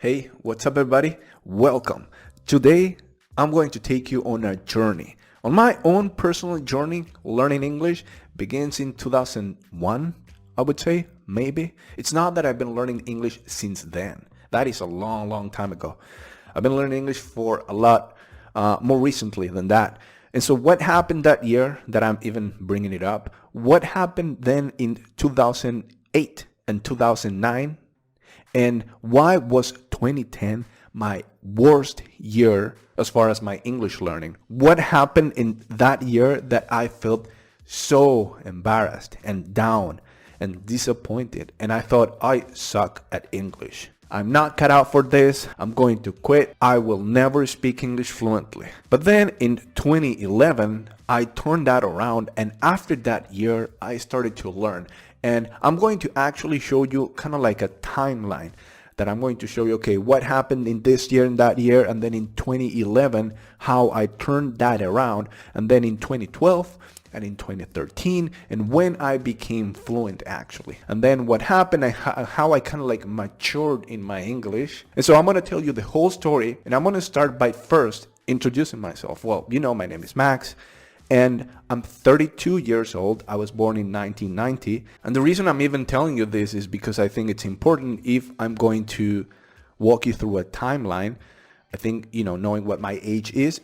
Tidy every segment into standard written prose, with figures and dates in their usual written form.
Hey, what's up everybody? Welcome. Today, I'm going to take you on a journey. On my own personal journey, learning English begins in 2001, I would say, maybe. It's not that I've been learning English since then. That is a long time ago. I've been learning English for a lot more recently than that. And so what happened that year that I'm even bringing it up? What happened then in 2008 and 2009? And why was 2010 my worst year as far as my English learning? What happened in that year that I felt so embarrassed and down and disappointed? And I thought, I suck at English. I'm not cut out for this. I'm going to quit. I will never speak English fluently. But then in 2011, I turned that around. And after that year, I started to learn. And I'm going to actually show you kind of like a timeline that I'm going to show you, okay, what happened in this year and that year, and then in 2011, how I turned that around, and then in 2012, and in 2013, and when I became fluent actually. And then what happened, how I kind of like matured in my English. And so I'm going to tell you the whole story, and I'm going to start by first introducing myself. Well, you know, my name is Max. And I'm 32 years old. I was born in 1990. And the reason I'm even telling you this is because I think it's important if I'm going to walk you through a timeline. I think, you know, knowing what my age is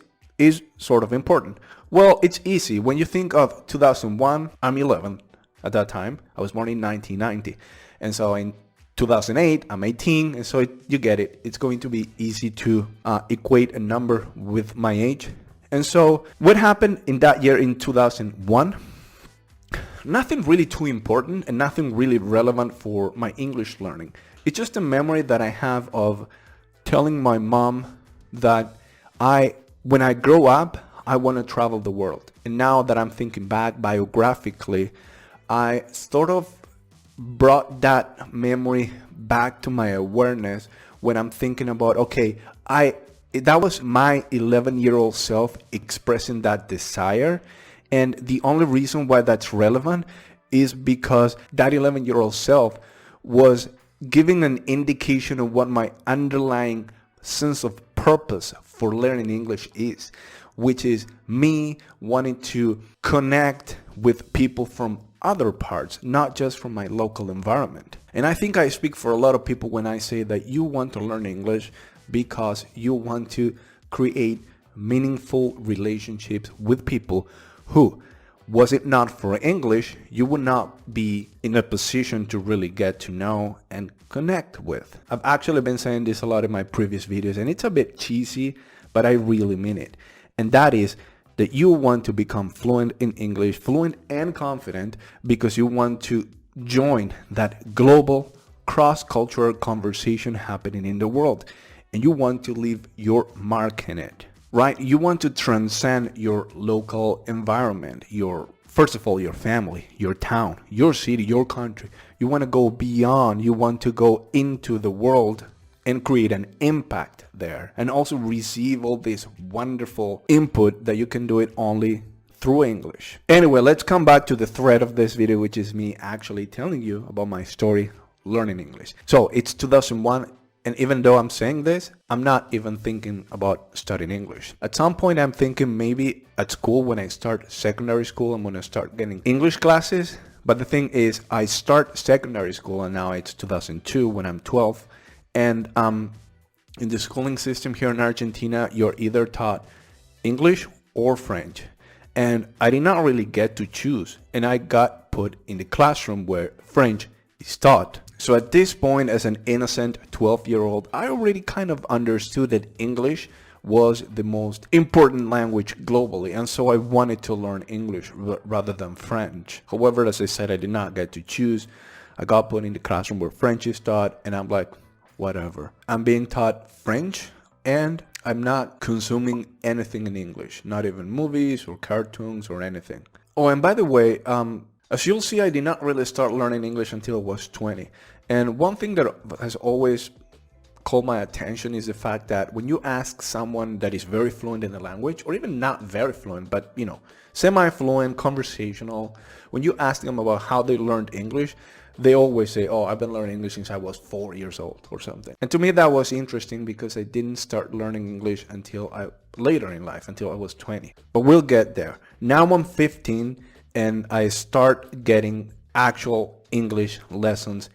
sort of important. Well, it's easy. When you think of 2001, I'm 11 at that time. I was born in 1990. And so in 2008, I'm 18. And so you get it. It's going to be easy to equate a number with my age. And so what happened in that year in 2001? Nothing really too important and nothing really relevant for my English learning. It's just a memory that I have of telling my mom that when I grow up, I want to travel the world. And now that I'm thinking back biographically, I sort of brought that memory back to my awareness when I'm thinking about, okay, that was my 11-year-old self expressing that desire. And the only reason why that's relevant is because that 11-year-old self was giving an indication of what my underlying sense of purpose for learning English is, which is me wanting to connect with people from other parts, not just from my local environment. And I think I speak for a lot of people when I say that you want to learn English because you want to create meaningful relationships with people who, was it not for English, you would not be in a position to really get to know and connect with. I've actually been saying this a lot in my previous videos, and it's a bit cheesy, but I really mean it. And that is that you want to become fluent in English, fluent and confident, because you want to join that global cross-cultural conversation happening in the world. And you want to leave your mark in it, right? You want to transcend your local environment, first of all, your family, your town, your city, your country. You want to go beyond. You want to go into the world and create an impact there, and also receive all this wonderful input that you can do it only through English. Anyway, let's come back to the thread of this video, which is me actually telling you about my story learning English. So it's 2001. And even though I'm saying this, I'm not even thinking about studying English. At some point, I'm thinking maybe at school, when I start secondary school, I'm going to start getting English classes. But the thing is, I start secondary school, and now it's 2002 when I'm 12. And in the schooling system here in Argentina, you're either taught English or French. And I did not really get to choose. And I got put in the classroom where French is taught. So at this point, as an innocent 12-year-old, I already kind of understood that English was the most important language globally. And so I wanted to learn English rather than French. However, as I said, I did not get to choose. I got put in the classroom where French is taught, and I'm like, whatever. I'm being taught French, and I'm not consuming anything in English, not even movies or cartoons or anything. Oh, and by the way, as you'll see, I did not really start learning English until I was 20. And one thing that has always caught my attention is the fact that when you ask someone that is very fluent in the language, or even not very fluent, but semi-fluent, conversational, when you ask them about how they learned English, they always say, oh, I've been learning English since I was 4 years old or something. And to me, that was interesting because I didn't start learning English until later in life, until I was 20. But we'll get there. Now I'm 15 and I start getting actual English lessons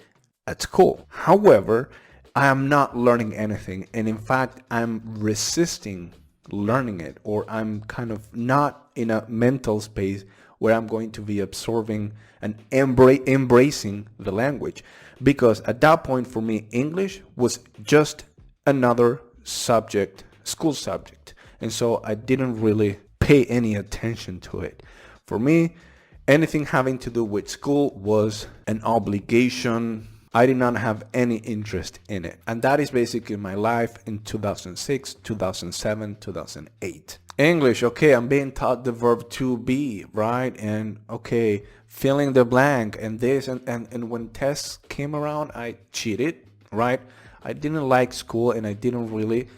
at school. However, I am not learning anything. And in fact, I'm resisting learning it, or I'm kind of not in a mental space where I'm going to be absorbing and embracing the language. Because at that point for me, English was just another subject, school subject. And so I didn't really pay any attention to it. For me, anything having to do with school was an obligation. I did not have any interest in it. And that is basically my life in 2006, 2007, 2008. English, okay, I'm being taught the verb to be, right? And okay, filling the blank and this and when tests came around, I cheated, right? I didn't like school and I didn't really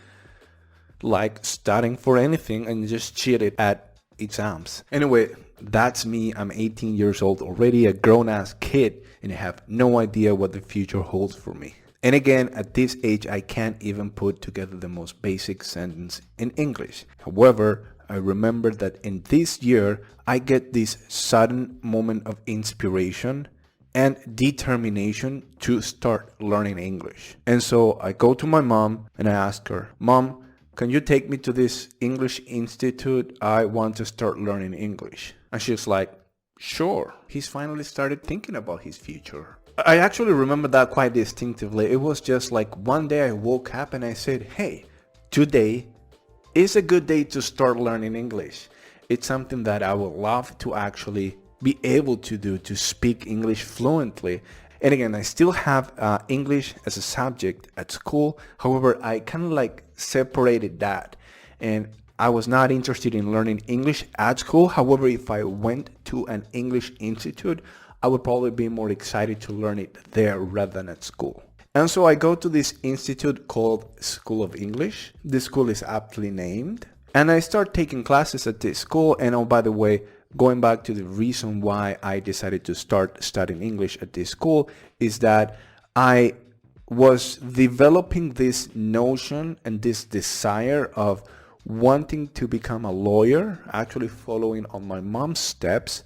like studying for anything and just cheated at exams. Anyway, that's me. I'm 18 years old, already a grown-ass kid, and I have no idea what the future holds for me. And again, at this age, I can't even put together the most basic sentence in English. However, I remember that in this year, I get this sudden moment of inspiration and determination to start learning English. And so I go to my mom and I ask her, Mom, can you take me to this English institute? I want to start learning English. And she's like, sure. He's finally started thinking about his future. I actually remember that quite distinctively. It was just like one day I woke up and I said, hey, today is a good day to start learning English. It's something that I would love to actually be able to do, to speak English fluently. And again, I still have English as a subject at school. However, I kind of like separated that. And I was not interested in learning English at school. However, if I went to an English institute, I would probably be more excited to learn it there rather than at school. And so I go to this institute called School of English. This school is aptly named. And I start taking classes at this school. And oh, by the way, going back to the reason why I decided to start studying English at this school is that I was developing this notion and this desire of wanting to become a lawyer, actually following on my mom's steps,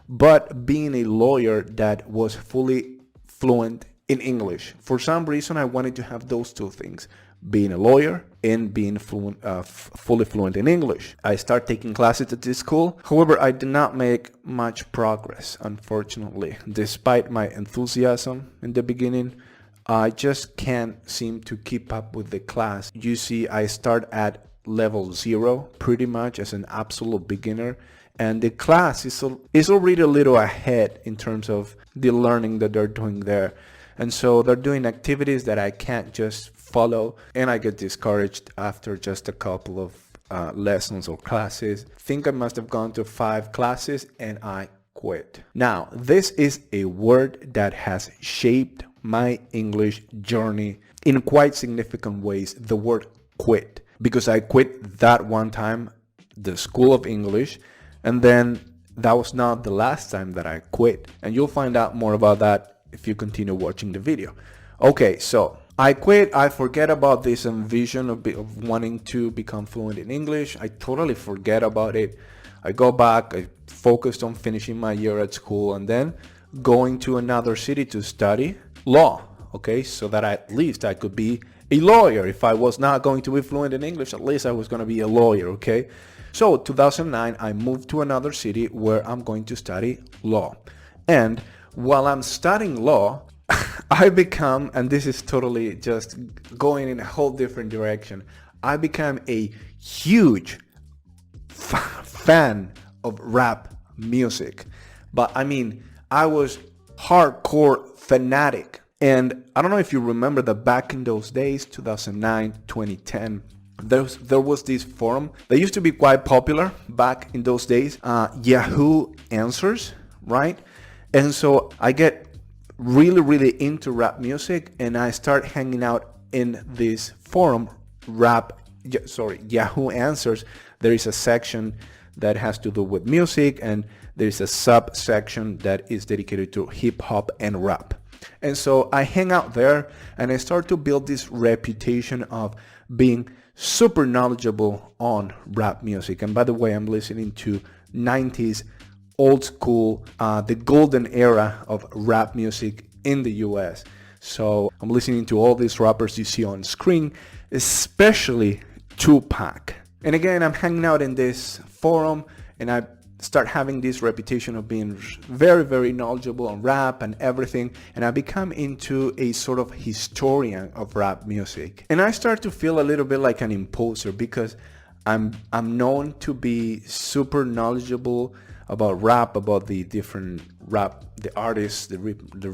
but being a lawyer that was fully fluent in English. For some reason, I wanted to have those two things, being a lawyer and being fluent, fully fluent in English. I started taking classes at this school. However, I did not make much progress, unfortunately. Despite my enthusiasm in the beginning, I just can't seem to keep up with the class. You see, I start at level 0 pretty much as an absolute beginner. And the class is already a little ahead in terms of the learning that they're doing there. And so they're doing activities that I can't just follow. And I get discouraged after just a couple of lessons or classes. I think I must have gone to 5 classes and I quit. Now, this is a word that has shaped my English journey in quite significant ways. The word quit. Because I quit that one time, the School of English. And then that was not the last time that I quit. And you'll find out more about that if you continue watching the video. Okay, so I quit. I forget about this vision of wanting to become fluent in English. I totally forget about it. I go back. I focused on finishing my year at school and then going to another city to study law. Okay, so that at least I could be a lawyer. If I was not going to be fluent in English, at least I was going to be a lawyer. Okay. So 2009, I moved to another city where I'm going to study law. And while I'm studying law, I become, and this is totally just going in a whole different direction, I became a huge fan of rap music. But I mean, I was hardcore fanatic. And I don't know if you remember that back in those days, 2009, 2010, there was this forum that used to be quite popular back in those days, Yahoo Answers, right? And so I get really into rap music and I start hanging out in this forum, Yahoo Answers, there is a section that has to do with music, and there's a subsection that is dedicated to hip hop and rap. And so I hang out there and I start to build this reputation of being super knowledgeable on rap music. And by the way, I'm listening to 90s old school, the golden era of rap music in the US. So I'm listening to all these rappers you see on screen, especially Tupac. And again, I'm hanging out in this forum and I start having this reputation of being very, very knowledgeable on rap and everything. And I become into a sort of historian of rap music. And I start to feel a little bit like an imposter because I'm known to be super knowledgeable about rap, about the different rap, the artists, the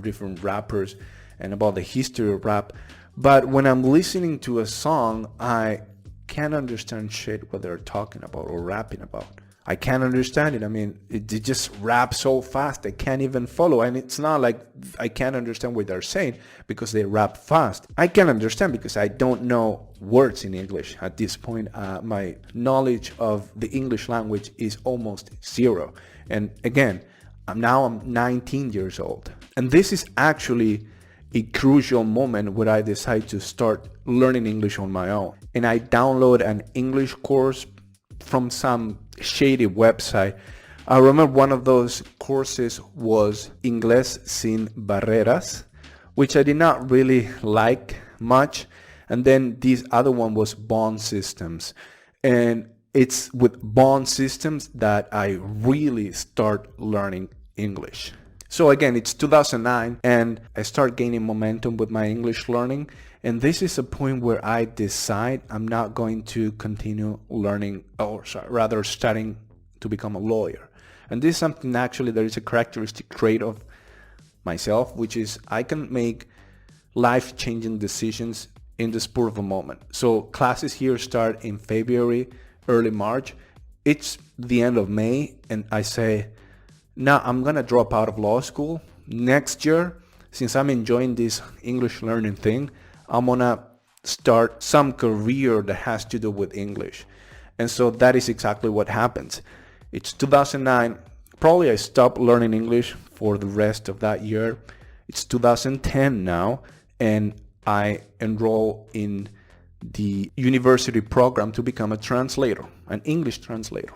different rappers, and about the history of rap. But when I'm listening to a song, I can't understand shit what they're talking about or rapping about. I can't understand it. I mean, it just raps so fast, I can't even follow. And it's not like I can't understand what they're saying because they rap fast. I can understand because I don't know words in English. At this point, my knowledge of the English language is almost zero. And again, I'm 19 years old. And this is actually a crucial moment where I decide to start learning English on my own. And I download an English course from some shady website. I remember one of those courses was Inglés Sin Barreras, which I did not really like much. And then this other one was Bond Systems. And it's with Bond Systems that I really start learning English. So again, it's 2009 and I start gaining momentum with my English learning. And this is a point where I decide I'm not going to continue learning, or rather studying to become a lawyer. And this is something actually that is a characteristic trait of myself, which is I can make life-changing decisions in the spur of a moment. So classes here start in February, early March. It's the end of May and I say, now I'm gonna drop out of law school. Next year, since I'm enjoying this English learning thing, I'm gonna start some career that has to do with English. And so that is exactly what happens. It's 2009, probably I stopped learning English for the rest of that year. It's 2010 now, and I enroll in the university program to become a translator, an English translator.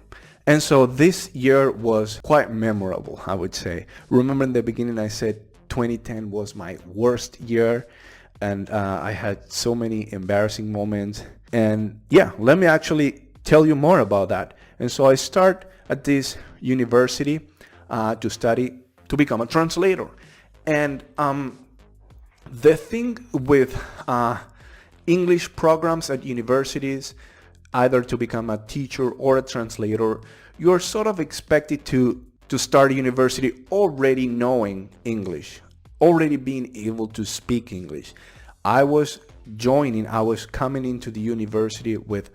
And so this year was quite memorable, I would say. Remember in the beginning I said 2010 was my worst year and I had so many embarrassing moments. And yeah, let me actually tell you more about that. And so I start at this university to study to become a translator. And the thing with English programs at universities, either to become a teacher or a translator, you're sort of expected to start university already knowing English, already being able to speak English. I was coming into the university with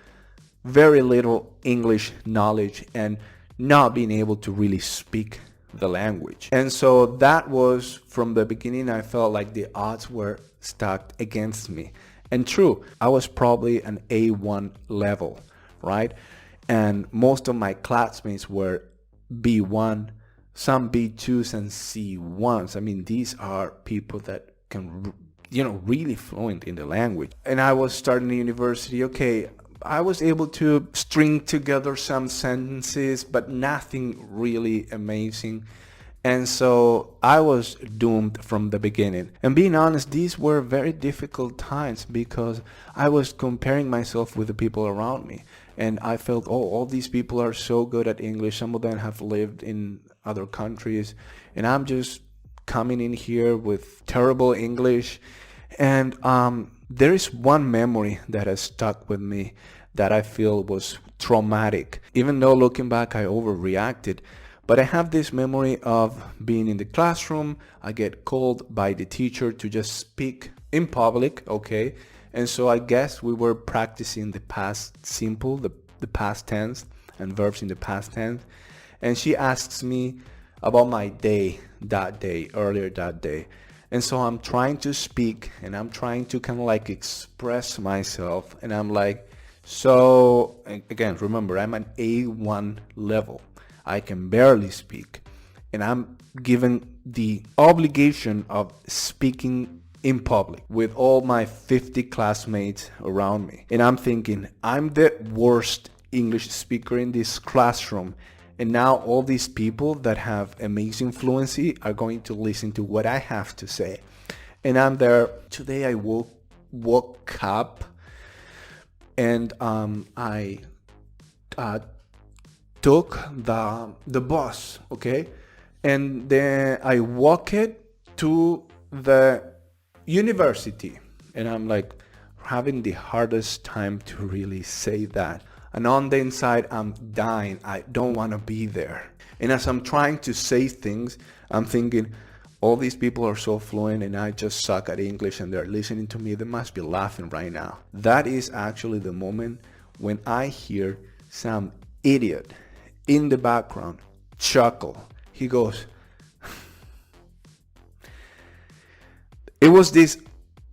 very little English knowledge and not being able to really speak the language. And so that was, from the beginning, I felt like the odds were stacked against me. And true, I was probably an A1 level, right? And most of my classmates were B1, some B2s and C1s. I mean, these are people that can, really fluent in the language. And I was starting the university, okay, I was able to string together some sentences, but nothing really amazing. And so I was doomed from the beginning. And being honest, these were very difficult times because I was comparing myself with the people around me. And I felt, all these people are so good at English. Some of them have lived in other countries. And I'm just coming in here with terrible English. And there is one memory that has stuck with me that I feel was traumatic. Even though looking back, I overreacted. But I have this memory of being in the classroom. I get called by the teacher to just speak in public, okay? And so I guess we were practicing the past simple, the past tense, and verbs in the past tense. And she asks me about my day that day, earlier that day. And so I'm trying to speak and I'm trying to kind of like express myself. And I'm like, so again, remember, I'm at A1 level. I can barely speak. And I'm given the obligation of speaking in public with all my 50 classmates around me. And I'm thinking, I'm the worst English speaker in this classroom. And now all these people that have amazing fluency are going to listen to what I have to say. And I'm there. Today I woke up and I took the bus, okay? And then I walked to the university. And I'm like having the hardest time to really say that. And on the inside, I'm dying. I don't want to be there. And as I'm trying to say things, I'm thinking, all these people are so fluent and I just suck at English and they're listening to me. They must be laughing right now. That is actually the moment when I hear some idiot in the background chuckle. He goes, it was this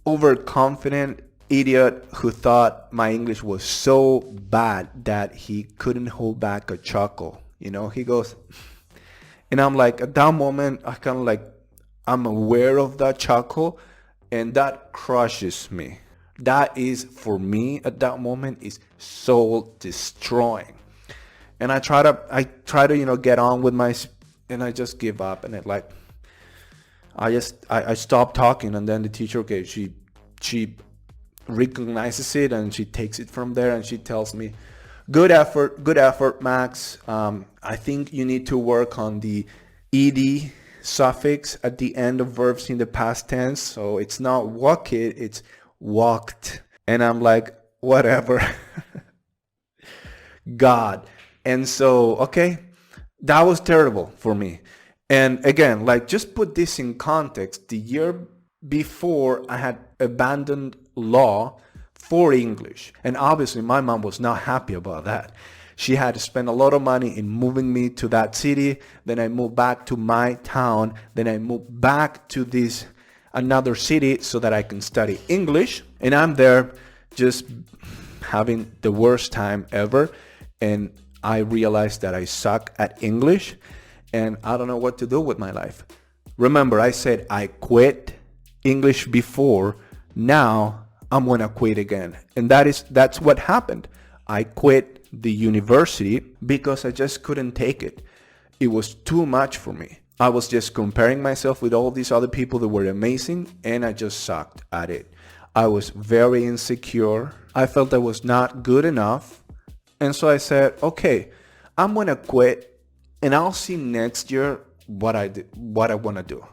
overconfident idiot who thought my English was so bad that he couldn't hold back a chuckle. You know, he goes, and I'm like, at that moment, I kind of like, I'm aware of that chuckle and that crushes me. That is, for me at that moment, is soul destroying. And I try to, you know, get on with and I just give up and I stop talking, and then the teacher, okay, she recognizes it and she takes it from there and she tells me, good effort, Max. I think you need to work on the ed suffix at the end of verbs in the past tense. So it's not walk it, it's walked. And I'm like, whatever. God. And so, okay, that was terrible for me. And again, like, just put this in context. The year before, I had abandoned law for English. And obviously, my mom was not happy about that. She had to spend a lot of money in moving me to that city. Then I moved back to my town. Then I moved back to another city so that I can study English. And I'm there just having the worst time ever. And I realized that I suck at English. And I don't know what to do with my life. Remember, I said I quit English before. Now I'm gonna quit again. And that's what happened. I quit the university because I just couldn't take it. It was too much for me. I was just comparing myself with all these other people that were amazing, and I just sucked at it. I was very insecure. I felt I was not good enough. And so I said, okay, I'm gonna quit. And I'll see next year what I want to do.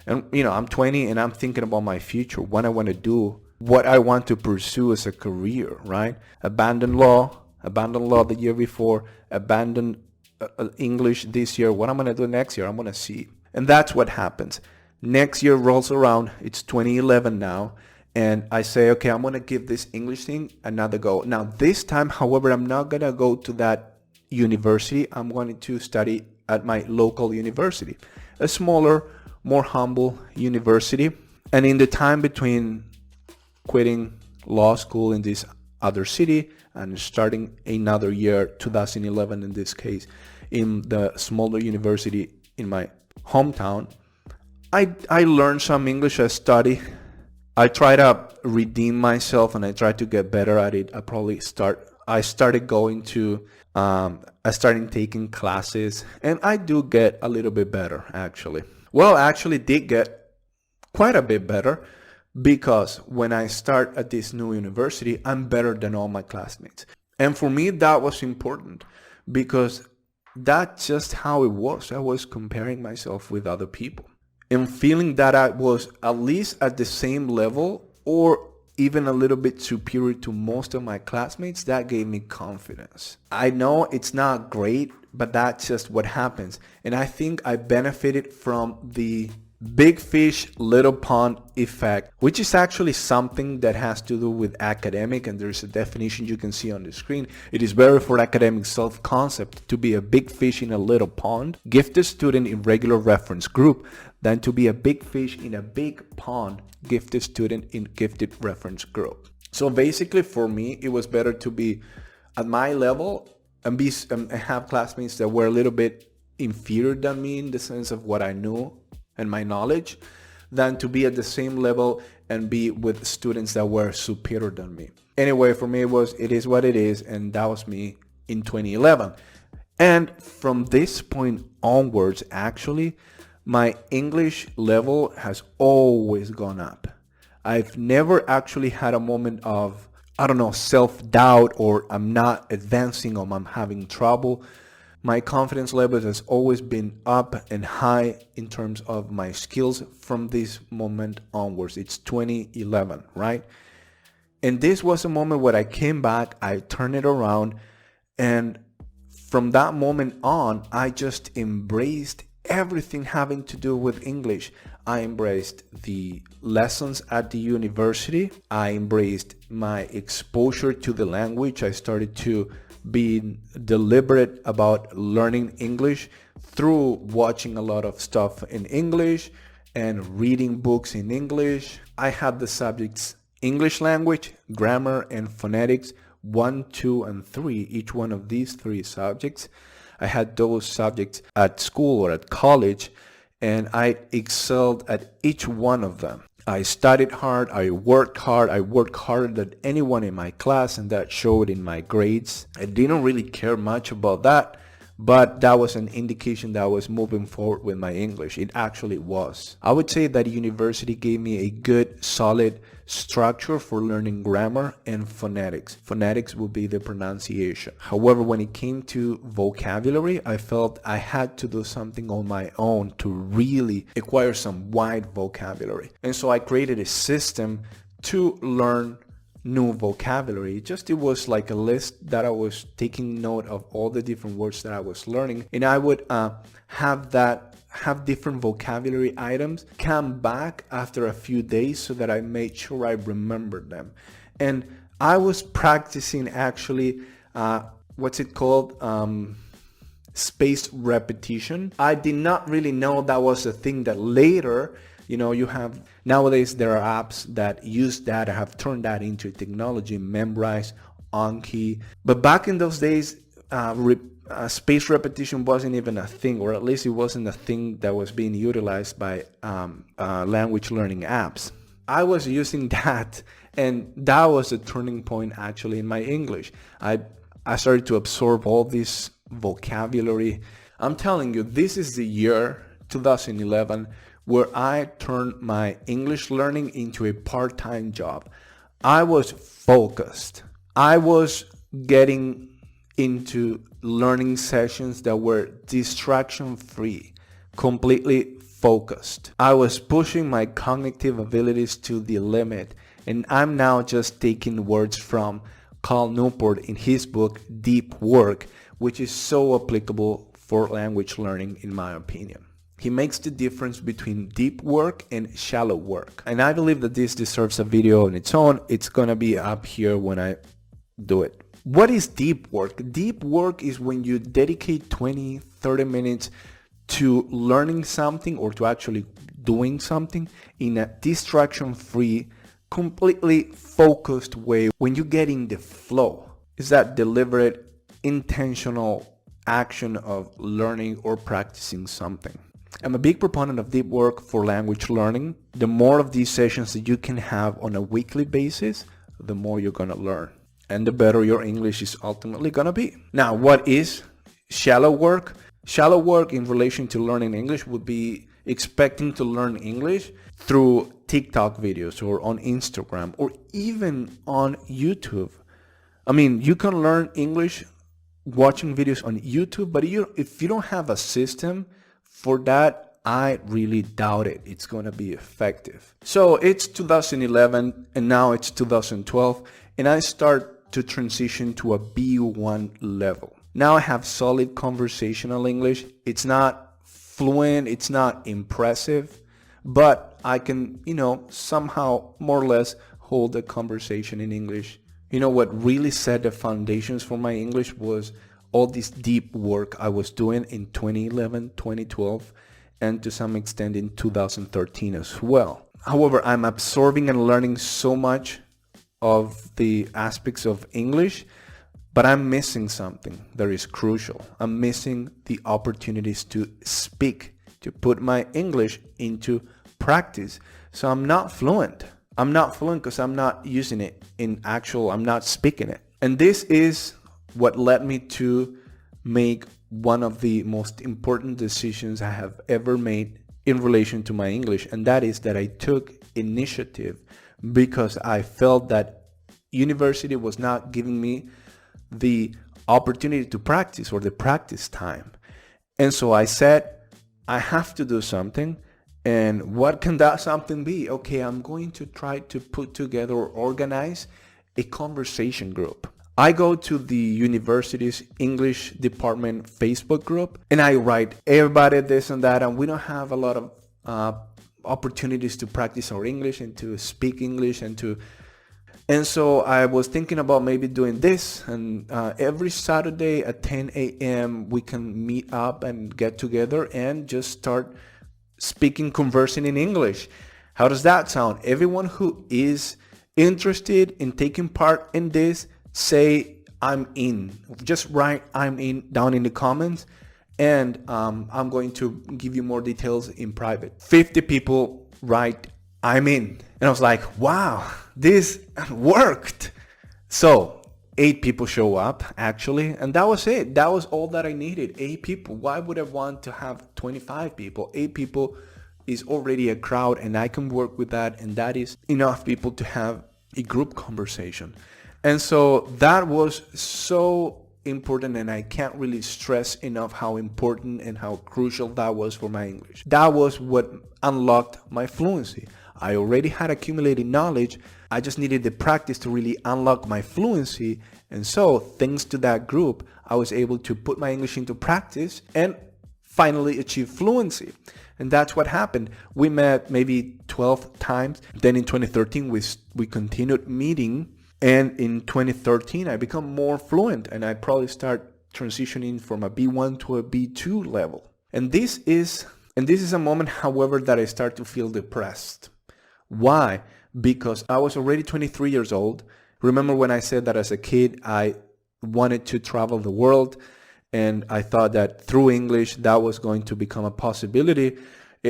And, you know, I'm 20 and I'm thinking about my future, what I want to do, what I want to pursue as a career, right? Abandon law the year before, abandon English this year. What I'm going to do next year, I'm going to see. And that's what happens. Next year rolls around. It's 2011 now. And I say, okay, I'm going to give this English thing another go. Now, this time, however, I'm not going to go to that university. I'm going to study at my local university, a smaller, more humble university. And in the time between quitting law school in this other city and starting another year, 2011 in this case, in the smaller university in my hometown, I learned some English. I study. I try to redeem myself and I try to get better at it. I started going to I started taking classes, and I do get a little bit better, actually. Well, I actually did get quite a bit better, because when I start at this new university, I'm better than all my classmates. And for me, that was important, because that's just how it was. I was comparing myself with other people and feeling that I was at least at the same level or even a little bit superior to most of my classmates. That gave me confidence. I know it's not great, but that's just what happens. And I think I benefited from the big fish, little pond effect, which is actually something that has to do with academic, and there's a definition you can see on the screen. It is better for academic self-concept to be a big fish in a little pond, gifted student in regular reference group, than to be a big fish in a big pond, gifted student in gifted reference group. So basically for me, it was better to be at my level and have classmates that were a little bit inferior than me in the sense of what I knew and my knowledge, than to be at the same level and be with students that were superior than me. Anyway, for me it is what it is, and that was me in 2011. And from this point onwards, actually, my English level has always gone up. I've never actually had a moment of, I don't know, self-doubt, or I'm not advancing, or I'm having trouble. My confidence level has always been up and high in terms of my skills from this moment onwards. It's 2011, right? And this was a moment where I came back, I turned it around, and from that moment on, I just embraced everything having to do with English. I embraced the lessons at the university. I embraced my exposure to the language. I started to be deliberate about learning English through watching a lot of stuff in English and reading books in English. I had the subjects English language, grammar, and phonetics 1, 2, and 3, each one of these 3 subjects. I had those subjects at school or at college, and I excelled at each one of them. I studied hard, I worked harder than anyone in my class, and that showed in my grades. I didn't really care much about that, but that was an indication that I was moving forward with my English. It actually was. I would say that university gave me a good, solid structure for learning grammar and phonetics. Phonetics would be the pronunciation. However, when it came to vocabulary, I felt I had to do something on my own to really acquire some wide vocabulary. And so I created a system to learn new vocabulary. It was like a list that I was taking note of all the different words that I was learning, and I would have different vocabulary items come back after a few days so that I made sure I remembered them. And I was practicing actually what's it called, spaced repetition. I did not really know that was a thing that later, you have, nowadays there are apps that use that, have turned that into technology, Memrise, Anki. But back in those days, spaced repetition wasn't even a thing, or at least it wasn't a thing that was being utilized by language learning apps. I was using that, and that was a turning point actually in my English. I started to absorb all this vocabulary. I'm telling you, this is the year 2011 where I turned my English learning into a part-time job. I was focused. I was getting into learning sessions that were distraction-free, completely focused. I was pushing my cognitive abilities to the limit, and I'm now just taking words from Carl Newport in his book Deep Work, which is so applicable for language learning in my opinion. He makes the difference between deep work and shallow work. And I believe that this deserves a video on its own. It's gonna be up here when I do it. What is deep work? Deep work is when you dedicate 20, 30 minutes to learning something or to actually doing something in a distraction-free, completely focused way. When you get in the flow, is that deliberate, intentional action of learning or practicing something. I'm a big proponent of deep work for language learning. The more of these sessions that you can have on a weekly basis, the more you're gonna learn, and the better your English is ultimately gonna be. Now, what is shallow work? Shallow work in relation to learning English would be expecting to learn English through TikTok videos or on Instagram or even on YouTube. I mean, you can learn English watching videos on YouTube, but if you don't have a system for that, I really doubt it's going to be effective. So it's 2011 and now it's 2012, and I start to transition to a B1 level. Now I have solid conversational English. It's not fluent, it's not impressive, but I can, somehow more or less hold a conversation in English. What really set the foundations for my English was all this deep work I was doing in 2011, 2012, and to some extent in 2013 as well. However, I'm absorbing and learning so much of the aspects of English, but I'm missing something that is crucial. I'm missing the opportunities to speak, to put my English into practice. So I'm not fluent. I'm not fluent because I'm not using it I'm not speaking it. And this is what led me to make one of the most important decisions I have ever made in relation to my English. And that is that I took initiative because I felt that university was not giving me the opportunity to practice or the practice time. And so I said, I have to do something. And what can that something be? Okay, I'm going to try to put together or organize a conversation group. I go to the university's English department Facebook group and I write everybody this and that, and we don't have a lot of opportunities to practice our English and to speak English and so I was thinking about maybe doing this, and every Saturday at 10 a.m. we can meet up and get together and just start conversing in English. How does that sound? Everyone who is interested in taking part in this, say I'm in. Just write I'm in down in the comments, and I'm going to give you more details in private. 50 people write I'm in. And I was like, wow, this worked. So 8 people show up actually, and that was it. That was all that I needed. 8 people. Why would I want to have 25 people? 8 people is already a crowd, and I can work with that, and that is enough people to have a group conversation. And so that was so important, and I can't really stress enough how important and how crucial that was for my English. That was what unlocked my fluency. I already had accumulated knowledge. I just needed the practice to really unlock my fluency. And so thanks to that group, I was able to put my English into practice and finally achieve fluency. And that's what happened. We met maybe 12 times. Then in 2013, we continued meeting. And in 2013, I become more fluent, and I probably start transitioning from a B1 to a B2 level. And this is a moment, however, that I start to feel depressed. Why? Because I was already 23 years old. Remember when I said that as a kid, I wanted to travel the world, and I thought that through English, that was going to become a possibility.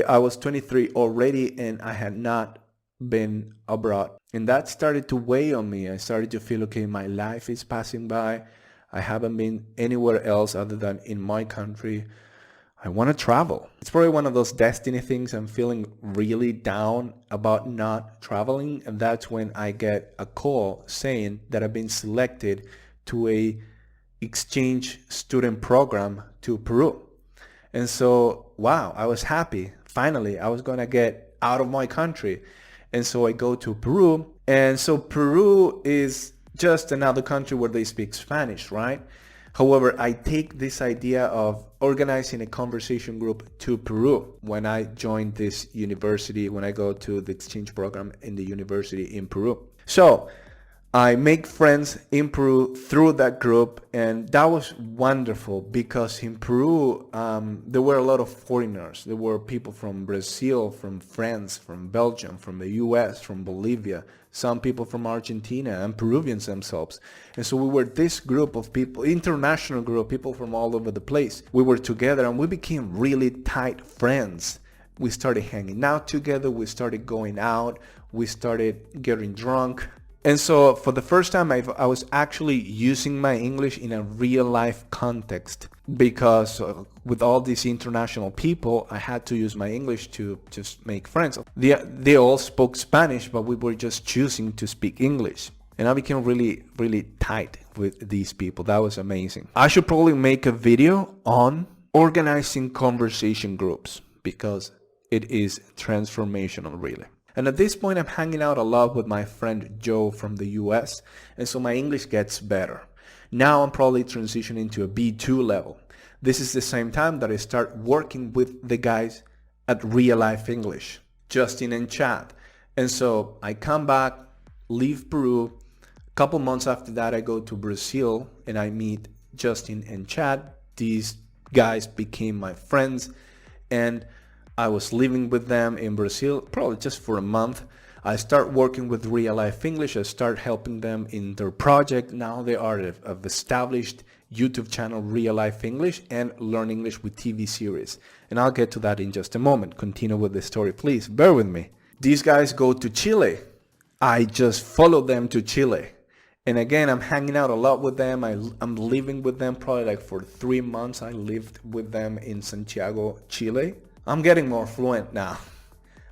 I was 23 already, and I had not been abroad. And that started to weigh on me. I started to feel, okay, my life is passing by. I haven't been anywhere else other than in my country. I want to travel. It's probably one of those destiny things. I'm feeling really down about not traveling. And that's when I get a call saying that I've been selected to a exchange student program to Peru. And so, wow, I was happy. Finally, I was going to get out of my country. And so I go to Peru. And so Peru is just another country where they speak Spanish, right? However, I take this idea of organizing a conversation group to Peru when I joined this university, when I go to the exchange program in the university in Peru. So I make friends in Peru through that group, and that was wonderful because in Peru, there were a lot of foreigners. There were people from Brazil, from France, from Belgium, from the US, from Bolivia, some people from Argentina, and Peruvians themselves. And so we were this group of people, international group, people from all over the place. We were together and we became really tight friends. We started hanging out together. We started going out. We started getting drunk. And so for the first time, I was actually using my English in a real life context because with all these international people, I had to use my English to just make friends. They all spoke Spanish, but we were just choosing to speak English. And I became really, really tight with these people. That was amazing. I should probably make a video on organizing conversation groups because it is transformational, really. And at this point, I'm hanging out a lot with my friend Joe from the US, and so my English gets better. Now I'm probably transitioning to a B2 level. This is the same time that I start working with the guys at RealLifeEnglish. Justin and Chad. And so I come back, leave Peru. A couple months after that, I go to Brazil and I meet Justin and Chad. These guys became my friends, and I was living with them in Brazil probably just for a month. I start working with Real Life English. I start helping them in their project. Now they are an established YouTube channel, Real Life English, and Learn English with TV series. And I'll get to that in just a moment. Continue with the story, please. Bear with me. These guys go to Chile. I just followed them to Chile. And again, I'm hanging out a lot with them. I'm living with them probably like for 3 months. I lived with them in Santiago, Chile. I'm getting more fluent now.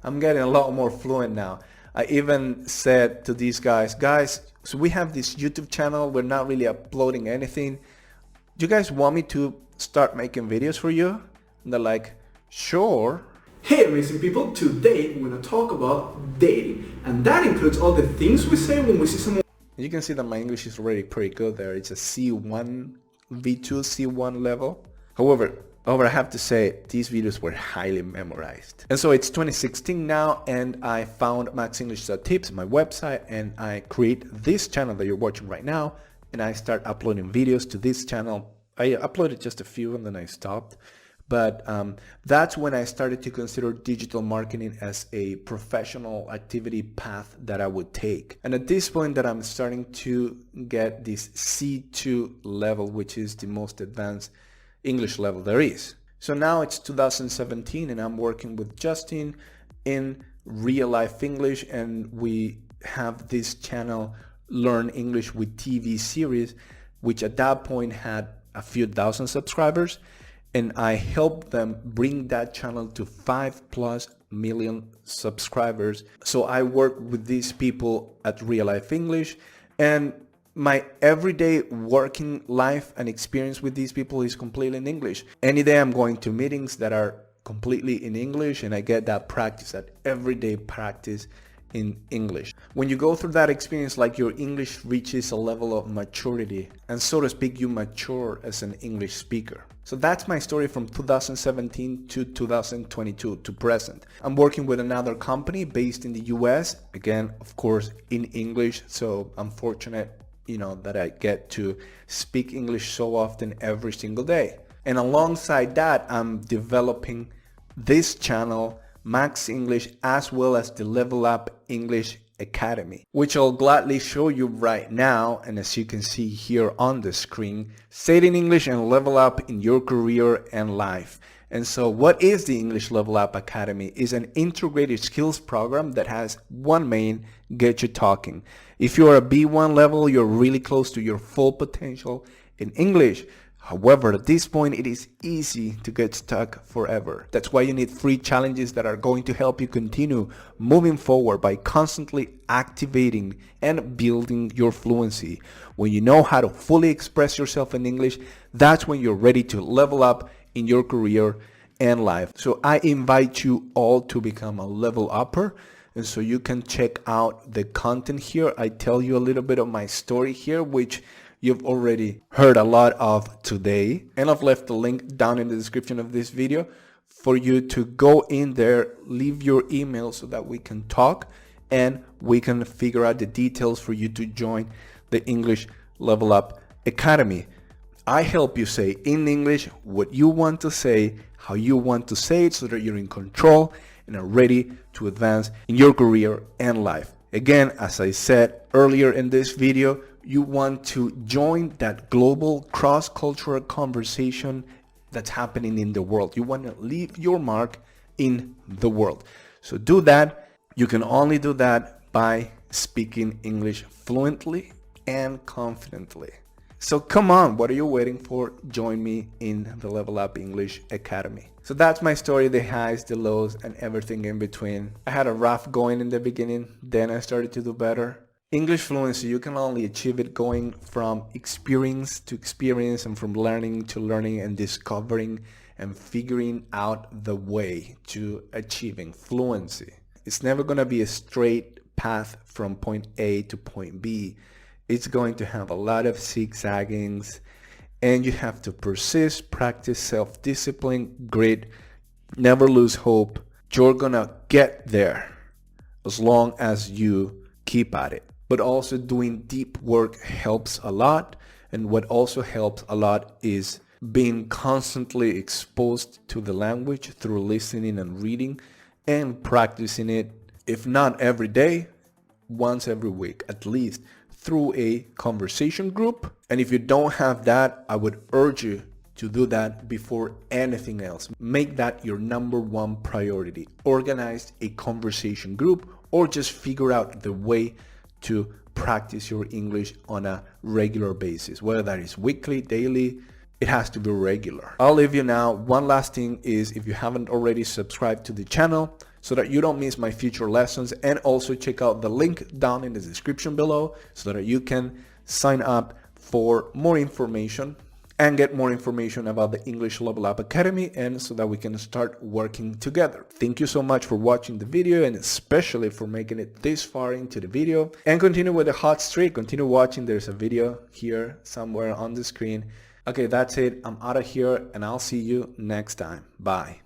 I'm getting a lot more fluent now. I even said to these guys, so we have this YouTube channel. We're not really uploading anything. Do you guys want me to start making videos for you? And they're like, sure. Hey amazing people, today we're going to talk about dating. And that includes all the things we say when we see someone. You can see that my English is already pretty good there. It's a C1, V2, C1 level. However, I have to say, these videos were highly memorized. And so it's 2016 now, and I found maxenglish.tips, my website, and I create this channel that you're watching right now, and I start uploading videos to this channel. I uploaded just a few and then I stopped. But that's when I started to consider digital marketing as a professional activity path that I would take. And at this point that I'm starting to get this C2 level, which is the most advanced English level there is. So now it's 2017 and I'm working with Justin in Real Life English, and we have this channel Learn English with TV series, which at that point had a few thousand subscribers, and I helped them bring that channel to 5+ million subscribers. So I work with these people at Real Life English, and my everyday working life and experience with these people is completely in English. Any day I'm going to meetings that are completely in English, and I get that practice, that everyday practice in English. When you go through that experience, like your English reaches a level of maturity, and so to speak, you mature as an English speaker. So that's my story from 2017 to 2022 to present. I'm working with another company based in the US, again, of course, in English. So I'm fortunate, that I get to speak English so often every single day. And alongside that, I'm developing this channel, Max English, as well as the LevelUP English Academy, which I'll gladly show you right now. And as you can see here on the screen, say it in English and level up in your career and life. And so what is the English LevelUP Academy? Is an integrated skills program that has one main: get you talking. If you're a B1 level, you're really close to your full potential in English. However, at this point, it is easy to get stuck forever. That's why you need free challenges that are going to help you continue moving forward by constantly activating and building your fluency. When you know how to fully express yourself in English, that's when you're ready to level up in your career and life. So I invite you all to become a level upper. And so you can check out the content here. I tell you a little bit of my story here, which you've already heard a lot of today. And I've left the link down in the description of this video for you to go in there, leave your email so that we can talk and we can figure out the details for you to join the English LevelUP Academy. I help you say in English what you want to say, how you want to say it, so that you're in control and are ready to advance in your career and life. Again, as I said earlier in this video, you want to join that global cross-cultural conversation that's happening in the world. You want to leave your mark in the world. So do that. You can only do that by speaking English fluently and confidently. So come on, what are you waiting for? Join me in the LevelUP English Academy. So that's my story, the highs, the lows, and everything in between. I had a rough going in the beginning, then I started to do better. English fluency, you can only achieve it going from experience to experience and from learning to learning and discovering and figuring out the way to achieving fluency. It's never going to be a straight path from point A to point B. It's going to have a lot of zigzaggings, and you have to persist, practice self-discipline, grit, never lose hope, You're gonna get there as long as you keep at it. But also doing deep work helps a lot. And what also helps a lot is being constantly exposed to the language through listening and reading and practicing it, if not every day, once every week, at least through a conversation group. And if you don't have that, I would urge you to do that before anything else. Make that your number one priority. Organize a conversation group or just figure out the way to practice your English on a regular basis, whether that is weekly, daily. It has to be regular. I'll leave you now. One last thing is, if you haven't already, subscribed to the channel so that you don't miss my future lessons, and also check out the link down in the description below so that you can sign up for more information and get more information about the English Level Up Academy, and so that we can start working together. Thank you so much for watching the video, and especially for making it this far into the video. And continue with the hot streak. Continue watching. There's a video here somewhere on the screen. Okay, that's it. I'm out of here, and I'll see you next time. Bye.